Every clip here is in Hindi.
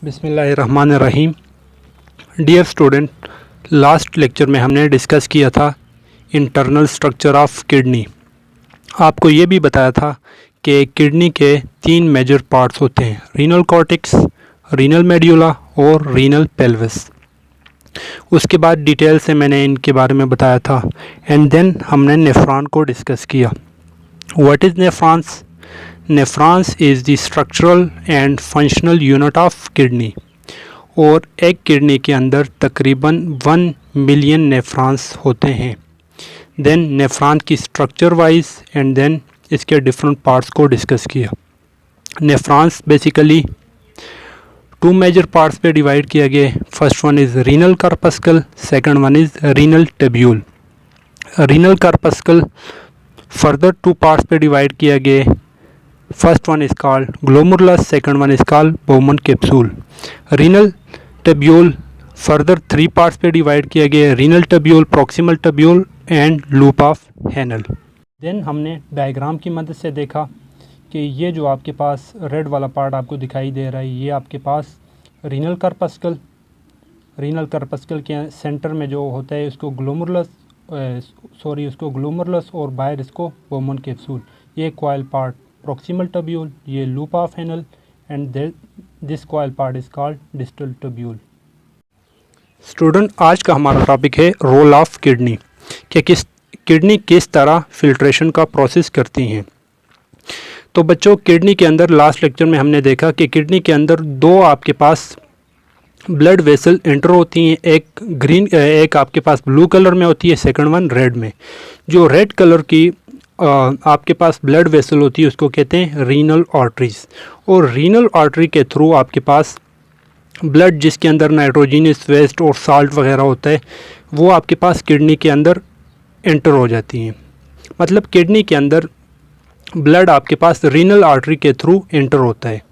बिस्मिल्लाहिर्रहमानिर्रहीम। डियर स्टूडेंट, लास्ट लेक्चर में हमने डिस्कस किया था इंटरनल स्ट्रक्चर ऑफ किडनी। आपको ये भी बताया था कि किडनी के 3 मेजर पार्ट्स होते हैं, रीनल कॉर्टेक्स, रीनल मेड्यूला और रीनल पेल्विस। उसके बाद डिटेल से मैंने इनके बारे में बताया था एंड देन हमने नेफ्रॉन को डिस्कस किया। What is nephrons? Nephrons is the structural and functional unit of kidney. और एक किडनी के अंदर तकरीबन 1 मिलियन नेफ्रॉन्स होते हैं। देन नेफ्रॉन की स्ट्रक्चर वाइज एंड देन इसके डिफरेंट पार्ट्स को डिस्कस किया। नेफ्रॉन्स बेसिकली 2 मेजर पार्ट्स पे डिवाइड किया गया। First one is renal corpuscle, second one is renal tubule. Renal corpuscle further 2 parts पे डिवाइड किया गया। First one is called glomerulus, second one is called Bowman capsule. Renal tubule further 3 parts पे डिवाइड किया गया, renal tubule, proximal tubule and loop of Henle. Then हमने डायग्राम की मदद से देखा कि ये जो आपके पास रेड वाला पार्ट आपको दिखाई दे रहा है, ये आपके पास रीनल कार्पस्कल के सेंटर में जो होता है उसको ग्लोमुरुलस और बाहर इसको बोमन कैप्सूल। ये कॉइल पार्ट प्रॉक्सिमल टेब्यूल, ये loop of Henle and this coil part is called distal tubule. Student, आज का हमारा टॉपिक है रोल ऑफ किडनी, कि किडनी किस तरह फिल्ट्रेशन का प्रोसेस करती हैं। तो बच्चों, किडनी के अंदर लास्ट लेक्चर में हमने देखा कि किडनी के अंदर 2 आपके पास ब्लड वेसल एंटर होती हैं, एक आपके पास ब्लू कलर में होती है, सेकंड वन रेड में। जो रेड कलर की आपके पास ब्लड वेसल होती है उसको कहते हैं रीनल आर्टरीज। और रीनल आर्टरी के थ्रू आपके पास ब्लड जिसके अंदर नाइट्रोजनस वेस्ट और साल्ट वगैरह होता है वो आपके पास किडनी के अंदर एंटर हो जाती हैं। मतलब किडनी के अंदर ब्लड आपके पास रीनल आर्टरी के थ्रू एंटर होता है।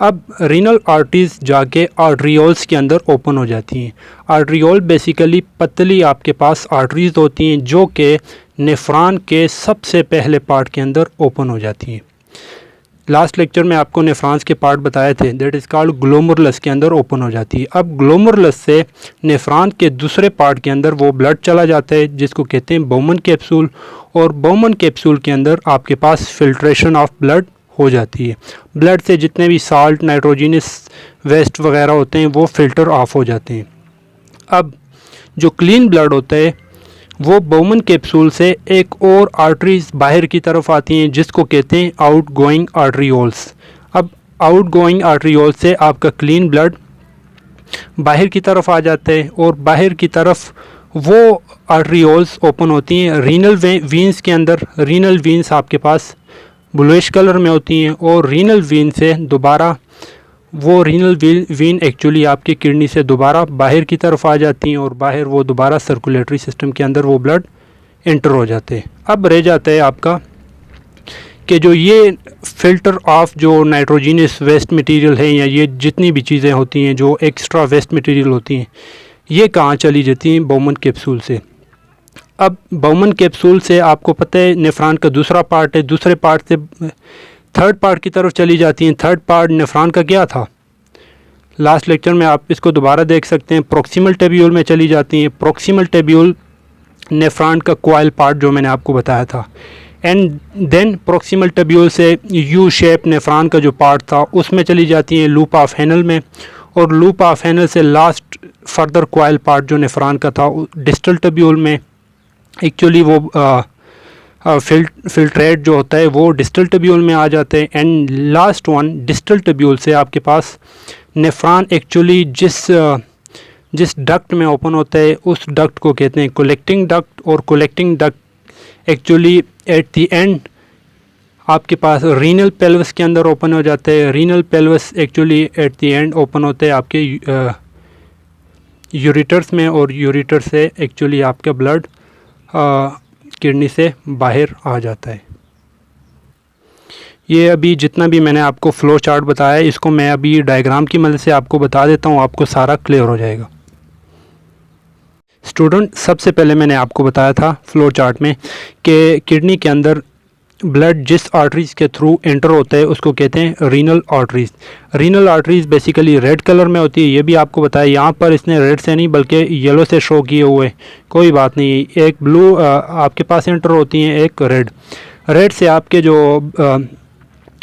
अब रीनल आर्टरीज जाके आर्टरियोल्स के अंदर ओपन हो जाती हैं। आर्टरियोल बेसिकली पतली आपके पास आर्टरीज होती हैं जो कि नेफ्रॉन के सबसे पहले पार्ट के अंदर ओपन हो जाती हैं। लास्ट लेक्चर में आपको नेफ्रॉन्स के पार्ट बताए थे, दैट इज़ कॉल्ड ग्लोमुरुलस के अंदर ओपन हो जाती है। अब ग्लोमुरुलस से नेफ्रॉन के दूसरे पार्ट के अंदर वो ब्लड चला जाता है जिसको कहते हैं बोमन कैप्सूल। और बोमन कैप्सूल के अंदर आपके पास फिल्ट्रेशन ऑफ ब्लड हो जाती है। ब्लड से जितने भी साल्ट, नाइट्रोजनस वेस्ट वगैरह होते हैं वो फिल्टर ऑफ हो जाते हैं। अब जो क्लीन ब्लड होता है वो बोमन कैप्सूल से एक और आर्टरीज बाहर की तरफ आती हैं जिसको कहते हैं आउट गोइंग आर्टरियोल्स। अब आउट गोइंग आर्टरियोल्स से आपका क्लीन ब्लड बाहर की तरफ आ जाता है और बाहर की तरफ वो आर्टरियोल्स ओपन होती हैं रीनल वीन्स के अंदर। रीनल वीन्स आपके पास ब्लूइश कलर में होती हैं और रीनल वीन से दोबारा वो रीनल वीन एक्चुअली आपकी किडनी से दोबारा बाहर की तरफ आ जाती हैं और बाहर वो दोबारा सर्कुलेटरी सिस्टम के अंदर वो ब्लड एंटर हो जाते हैं। अब रह जाता है आपका कि जो ये फ़िल्टर ऑफ जो नाइट्रोजनस वेस्ट मटेरियल है या ये जितनी भी चीज़ें होती हैं जो एक्स्ट्रा वेस्ट मटेरियल होती हैं ये कहाँ चली जाती हैं? बोमन कैप्सूल से। अब बोमन कैप्सूल से आपको पता है नेफ्रॉन का दूसरा पार्ट है, दूसरे पार्ट से थर्ड पार्ट की तरफ चली जाती हैं। थर्ड पार्ट नेफ्रॉन का क्या था? लास्ट लेक्चर में आप इसको दोबारा देख सकते हैं, प्रॉक्सिमल टेब्यूल में चली जाती हैं। प्रॉक्सिमल टेब्यूल नेफ्रॉन का कॉइल पार्ट जो मैंने आपको बताया था। एंड देन प्रॉक्सिमल टेब्यूल से यू शेप नेफ्रॉन का जो पार्ट था उसमें चली जाती हैं लूप ऑफ हेनल में। और लूप ऑफ हेनल से लास्ट फर्दर कॉइल पार्ट जो नेफ्रॉन का था डिस्टल टेब्यूल में। एक्चुअली वो फिल्ट्रेट जो होता है वो डिस्टल टेब्यूल में आ जाते हैं। And last one distal tubule से आपके पास नेफ्रॉन एक्चुअली जिस डक्ट में ओपन होता है उस डक्ट को कहते हैं कलेक्टिंग डक्ट। और collecting duct actually at the end आपके पास रीनल पेल्विस के अंदर ओपन हो जाता है। Renal pelvis actually at the end open होते हैं आपके यूरेटर्स में और यूरेटर से एक्चुअली आपका ब्लड किडनी से बाहर आ जाता है। ये अभी जितना भी मैंने आपको फ्लो चार्ट बताया है इसको मैं अभी डायग्राम की मदद से आपको बता देता हूँ, आपको सारा क्लियर हो जाएगा। स्टूडेंट, सबसे पहले मैंने आपको बताया था फ्लो चार्ट में कि किडनी के अंदर ब्लड जिस आर्टरीज के थ्रू एंटर होता है उसको कहते हैं renal arteries. Renal arteries basically red colour में होती है, ये भी आपको बताया। यहाँ पर इसने रेड से नहीं बल्कि येलो से शो किए हुए, कोई बात नहीं। एक ब्लू आपके पास एंटर होती हैं, एक रेड। रेड से आपके जो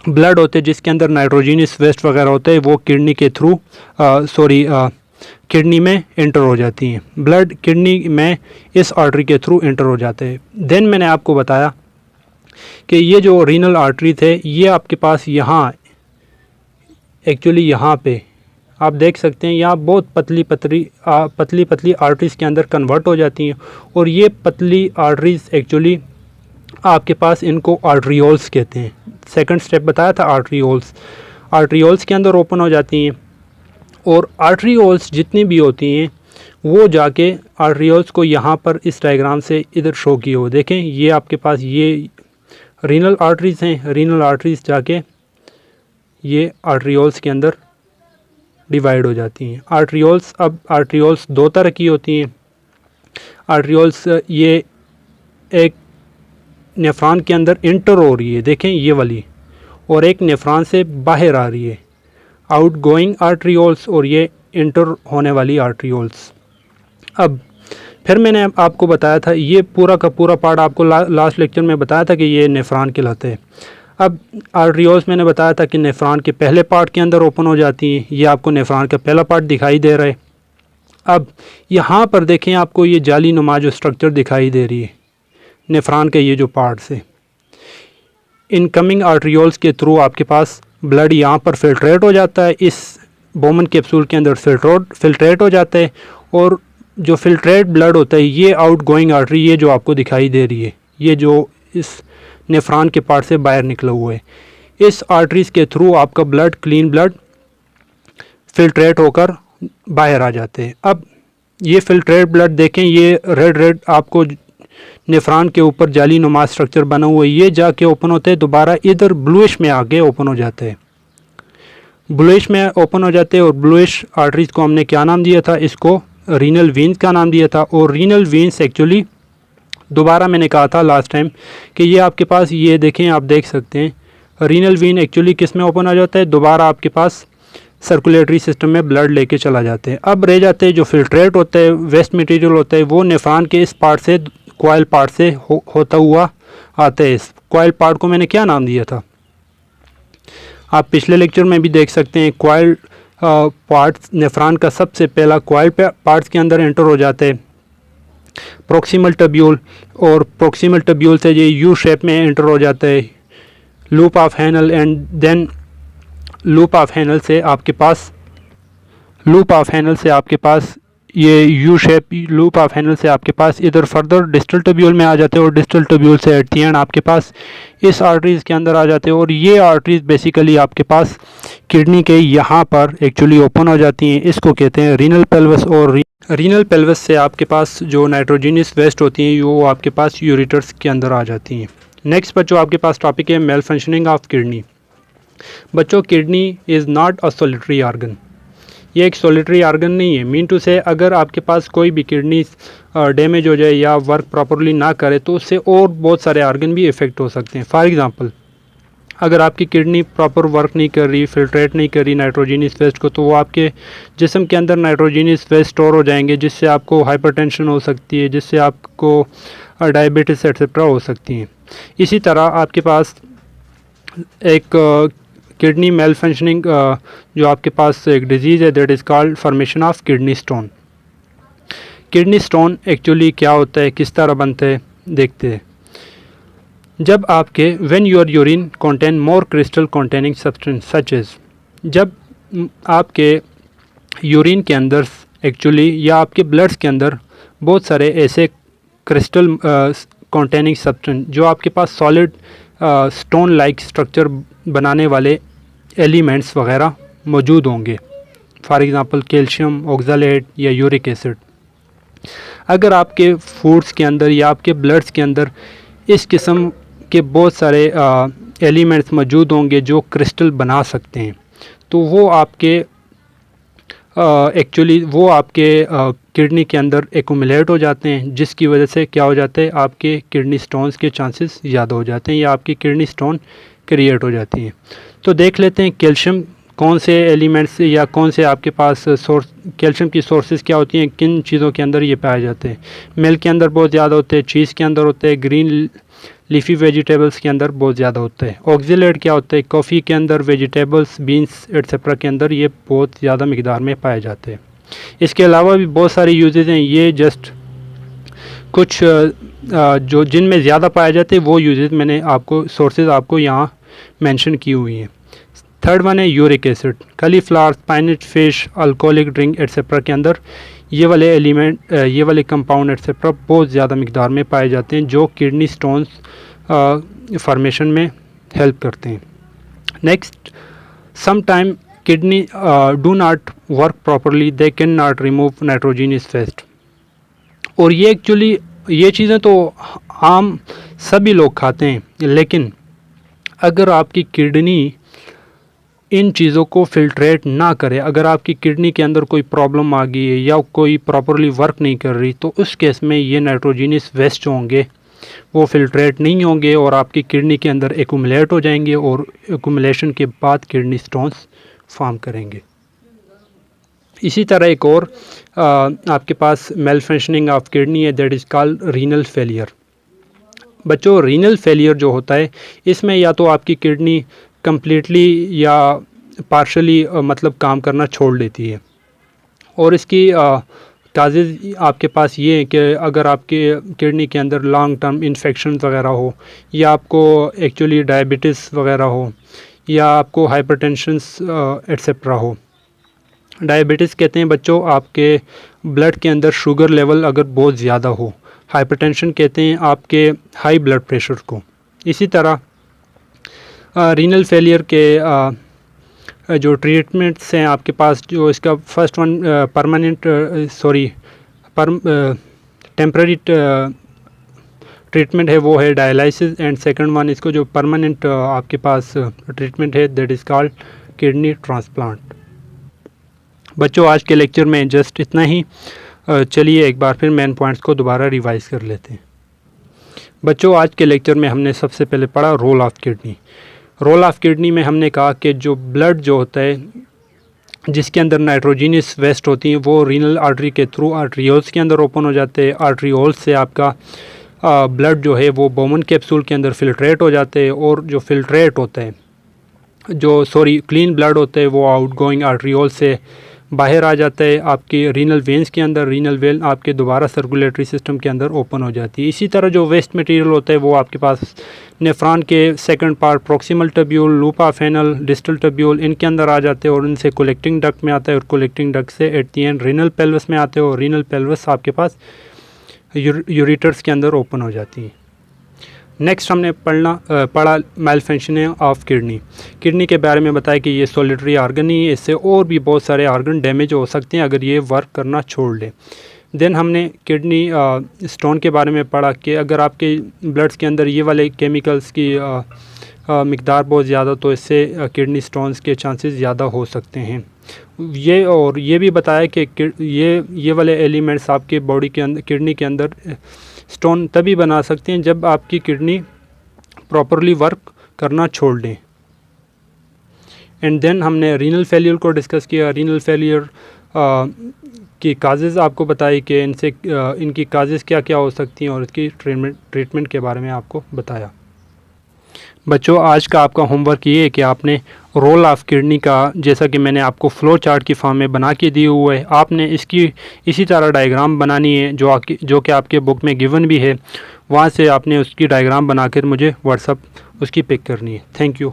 ब्लड होते हैं जिसके अंदर नाइट्रोजनस वेस्ट वगैरह होते हैं वो किडनी के थ्रू किडनी में एंटर हो जाती हैं। ब्लड किडनी में इस आर्टरी के थ्रू एंटर हो जाते हैं। देन मैंने आपको बताया कि ये जो रीनल आर्टरी थे ये आपके पास यहाँ एक्चुअली यहाँ पे आप देख सकते हैं, यहाँ बहुत पतली पतली आर्टरीज के अंदर कन्वर्ट हो जाती हैं। और ये पतली आर्टरीज एक्चुअली आपके पास इनको आर्टरियोल्स कहते हैं। सेकंड स्टेप बताया था आर्टरियोल्स। आर्टरियोल्स के अंदर ओपन हो जाती हैं और आर्टरियोल्स जितनी भी होती हैं वो जाके आर्टरियोल्स को यहाँ पर इस डायग्राम से इधर शो किए हो देखें, ये आपके पास ये रीनल आर्टरीज हैं। रीनल आर्टरीज जाके ये आर्टरियोल्स के अंदर डिवाइड हो जाती हैं। आर्टरियोल्स, अब आर्टरियोल्स दो तरह की होती हैं। आर्टरियोल्स ये एक नेफ्रॉन के अंदर इंटर हो रही है, देखें ये वाली, और एक नेफ्रॉन से बाहर आ रही है, आउट गोइंग आर्टरियोल्स, और ये इंटर होने वाली आर्टरियोल्स। अब फिर मैंने आपको बताया था ये पूरा का पूरा पार्ट आपको लास्ट लेक्चर में बताया था कि ये नेफ्रॉन कहलाते हैं। अब आर्टरियोल्स मैंने बताया था कि नेफ्रॉन के पहले पार्ट के अंदर ओपन हो जाती हैं। ये आपको नेफ्रॉन का पहला पार्ट दिखाई दे रहा है। अब यहाँ पर देखें आपको ये जाली नुमा जो स्ट्रक्चर दिखाई दे रही है नेफ्रॉन के ये जो पार्ट्स है, इनकमिंग आर्टरियोल्स के थ्रू आपके पास ब्लड यहाँ पर फिल्ट्रेट हो जाता है, इस बोमन कैप्सूल के अंदर फिल्ट्रेट हो जाता है। और जो फिल्ट्रेट ब्लड होता है ये आउट गोइंग आर्टरी, ये जो आपको दिखाई दे रही है, ये जो इस नेफ्रॉन के पार्ट से बाहर निकला हुआ है, इस आर्टरीज के थ्रू आपका ब्लड, क्लीन ब्लड फिल्ट्रेट होकर बाहर आ जाते हैं। अब ये फिल्ट्रेट ब्लड देखें, ये रेड आपको नेफ्रॉन के ऊपर जाली नुमा स्ट्रक्चर बना हुआ है, ये जाके ओपन होते हैं, दोबारा इधर ब्लूइश में आगे ओपन हो जाते हैं। ब्लूइश में ओपन हो जाते हैं और ब्लूइश आर्टरीज को हमने क्या नाम दिया था, इसको रीनल वेन्स का नाम दिया था। और रीनल वेन्स एक्चुअली दोबारा मैंने कहा था लास्ट टाइम कि ये आपके पास, ये देखें आप देख सकते हैं रीनल वेन एक्चुअली किस में ओपन हो जाता है, दोबारा आपके पास सर्कुलेटरी सिस्टम में ब्लड लेके चला जाते हैं। अब रह जाते हैं जो फिल्ट्रेट होता है, वेस्ट मटेरियल होता है, वो नेफ्रॉन के इस पार्ट से, कॉइल पार्ट से होता हुआ आता है। इस कॉइल पार्ट को मैंने क्या नाम दिया था, आप पिछले लेक्चर में भी देख सकते हैं। कॉइल पार्ट्स नेफ्रॉन का सबसे पहला कॉइल पार्ट्स के अंदर एंटर हो जाते हैं प्रोक्सिमल टब्यूल, और प्रोक्सिमल टब्यूल से ये यू शेप में एंटर हो जाता है loop of Henle, and then loop of Henle से आपके पास ये U shape loop of Henle से आपके पास इधर फर्दर डिस्टल टब्यूल में आ जाते हैं, और डिस्टल टब्यूल से एट दी एंड आपके पास इस आर्टरीज के अंदर आ जाते हैं। और ये आर्टरीज बेसिकली आपके पास किडनी के यहाँ पर एक्चुअली ओपन हो जाती हैं, इसको कहते हैं रीनल पेल्वस। और रीनल पेल्वस से आपके पास जो नाइट्रोजनस वेस्ट होती हैं वो आपके पास यूरेटर्स के अंदर आ जाती हैं। नेक्स्ट बच्चों आपके पास टॉपिक है मेल फंक्शनिंग ऑफ किडनी। बच्चों kidney is not a solitary organ, ये एक सोलिटरी आर्गन नहीं है। मीन टू से अगर आपके पास कोई भी किडनी डैमेज हो जाए या वर्क प्रॉपरली ना करे तो उससे और बहुत सारे आर्गन भी इफ़ेक्ट हो सकते हैं। फॉर एग्ज़ाम्पल अगर आपकी किडनी प्रॉपर वर्क नहीं कर रही, फिल्ट्रेट नहीं कर रही नाइट्रोजनस वेस्ट को, तो वो आपके जिस्म के अंदर नाइट्रोजनस वेस्ट स्टोर हो जाएंगे, जिससे आपको हाइपरटेंशन हो सकती है, जिससे आपको डायबिटीज़ एक्सेट्रा हो सकती हैं। इसी तरह आपके पास एक किडनी मेल फंक्शनिंग जो आपके पास एक डिजीज़ है, that is called formation of kidney stone. Kidney stone actually क्या होता है, किस तरह बनता है, देखते हैं। जब आपके when your urine contain more crystal containing substance such as, जब आपके यूरिन के अंदर एक्चुअली या आपके ब्लड्स के अंदर बहुत सारे ऐसे क्रिस्टल कंटेनिंग सब्सटेंस जो आपके पास सॉलिड स्टोन लाइक स्ट्रक्चर बनाने वाले एलिमेंट्स वगैरह मौजूद होंगे, फॉर एग्ज़ाम्पल कैल्शियम ऑक्सलेट या यूरिक एसिड। अगर आपके फूड्स के अंदर या आपके ब्लड्स के अंदर इस किस्म के बहुत सारे एलिमेंट्स मौजूद होंगे जो क्रिस्टल बना सकते हैं, तो वो आपके एक्चुअली वो आपके किडनी के अंदर एक्यूमुलेट हो जाते हैं, जिसकी वजह से क्या हो जाता है, आपके किडनी स्टोन्स के चांसेस ज़्यादा हो जाते हैं या आपकी किडनी स्टोन क्रिएट हो जाती हैं। तो देख लेते हैं कैल्शियम कौन से एलिमेंट्स या कौन से आपके पास सोर्स कैल्शियम की सोर्सेज क्या होती हैं, किन चीज़ों के अंदर ये पाए जाते हैं। मिल्क के अंदर बहुत ज़्यादा होते हैं, चीज़ के अंदर होते हैं, ग्रीन लीफी वेजिटेबल्स के अंदर बहुत ज़्यादा होता है। ऑक्जेलेट क्या होता है, कॉफ़ी के अंदर, वेजिटेबल्स, बीन्स एट्सेट्रा के अंदर ये बहुत ज़्यादा मिकदार में पाए जाते हैं। इसके अलावा भी बहुत सारे यूजेज हैं, ये जस्ट कुछ जो जिनमें ज़्यादा पाए जाते हैं वो यूजेज मैंने आपको सोर्सेज आपको यहाँ मेंशन की हुई हैं। थर्ड वन है uric acid. Cauliflower, स्पाइनच, fish, alcoholic drink etcetera के अंदर ये वाले एलिमेंट ये वाले कंपाउंड एट्सेट्रा बहुत ज़्यादा मिकदार में पाए जाते हैं, जो किडनी स्टोन्स फॉर्मेशन में हेल्प करते हैं। Next, sometime kidney do not work properly, they can not remove nitrogenous waste. और ये एक्चुअली ये चीज़ें तो आम सभी लोग खाते हैं, लेकिन अगर आपकी किडनी इन चीज़ों को फिल्ट्रेट ना करे, अगर आपकी किडनी के अंदर कोई प्रॉब्लम आ गई है या कोई प्रॉपरली वर्क नहीं कर रही, तो उस केस में ये नाइट्रोजनस वेस्ट जो होंगे वो फिल्ट्रेट नहीं होंगे और आपकी किडनी के अंदर एक्यूमुलेट हो जाएंगे और एक्यूमुलेशन के बाद किडनी स्टोन्स फॉर्म करेंगे। इसी तरह एक और आपके पास मेल फंक्शनिंग ऑफ किडनी है, that is called renal failure. बच्चों, रीनल फेलियर जो होता है इसमें या तो आपकी किडनी कम्प्लीटली या पार्शली मतलब काम करना छोड़ देती है, और इसकी काजेज़ आपके पास ये हैं कि अगर आपके किडनी के अंदर लॉन्ग टर्म इन्फेक्शन वगैरह हो, या आपको एक्चुअली डायबिटीज़ वगैरह हो, या आपको हाइपरटेंशंस एट्सेट्रा हो। डायबिटीज़ कहते हैं बच्चों आपके ब्लड के अंदर शुगर लेवल अगर बहुत ज़्यादा हो। हाइपरटेंशन कहते हैं आपके हाई ब्लड प्रेशर को। इसी तरह रीनल फेलियर के जो ट्रीटमेंट्स हैं आपके पास, जो इसका फर्स्ट वन टेम्पररी ट्रीटमेंट है वो है डायलिसिस, एंड सेकंड वन इसको जो परमानेंट आपके पास ट्रीटमेंट है that is called kidney transplant. बच्चों, आज के लेक्चर में जस्ट इतना ही। चलिए एक बार फिर मेन पॉइंट्स को दोबारा रिवाइज कर लेते हैं। बच्चों, आज के लेक्चर में हमने सबसे पहले पढ़ा role of kidney. Role of kidney में हमने कहा कि जो ब्लड जो होता है जिसके अंदर नाइट्रोजनस वेस्ट होती हैं वो रीनल आर्टरी के थ्रू आर्ट्रियोल्स के अंदर ओपन हो जाते हैं। आर्ट्रियोल्स से आपका ब्लड जो है वो बोमन कैप्सूल के अंदर फिल्ट्रेट हो जाते हैं, और जो फिल्ट्रेट होता है क्लीन ब्लड होता है वो आउटगोइंग आर्ट्रियोल से बाहर आ जाता है आपके रीनल वेन्स के अंदर। रीनल वेन आपके दोबारा सर्कुलेटरी सिस्टम के अंदर ओपन हो जाती है। इसी तरह जो वेस्ट मटेरियल होता है वो आपके पास नेफ्रॉन के second part, proximal tubule, loop of Henle, distal tubule, इनके अंदर आ जाते हैं और इनसे कलेक्टिंग डक्ट में आता है, और कलेक्टिंग डक्ट से at the and renal pelvis में आते हैं, और रीनल पेल्वस आपके पास यूरेटर्स के अंदर ओपन हो जाती है। नेक्स्ट हमने पढ़ा मेल फंक्शनिंग ऑफ किडनी के बारे में बताया कि ये सॉलिटरी ऑर्गन ही है, इससे और भी बहुत सारे ऑर्गन डैमेज हो सकते हैं अगर ये वर्क करना छोड़ ले। देन हमने किडनी स्टोन के बारे में पढ़ा कि अगर आपके ब्लड्स के अंदर ये वाले केमिकल्स की मिकदार बहुत ज़्यादा, तो इससे किडनी स्टोन्स के चांसेस ज़्यादा हो सकते हैं। ये भी बताया कि ये वाले एलिमेंट्स आपके बॉडी के अंदर, किडनी के अंदर स्टोन तभी बना सकते हैं जब आपकी किडनी प्रॉपरली वर्क करना छोड़ दें। एंड देन हमने रीनल फेलियर को डिस्कस किया। रीनल फेलियर की काजेज़ आपको बताई कि इनकी काजेज़ क्या क्या हो सकती हैं, और इसकी ट्रीटमेंट के बारे में आपको बताया। बच्चों, आज का आपका होमवर्क ये है कि आपने रोल ऑफ किडनी का, जैसा कि मैंने आपको फ्लो चार्ट की फॉर्म में बना के दिए हुए है, आपने इसकी इसी तरह डायग्राम बनानी है जो कि आपके बुक में गिवन भी है। वहाँ से आपने उसकी डायग्राम बनाकर मुझे व्हाट्सअप उसकी पिक करनी है। Thank you.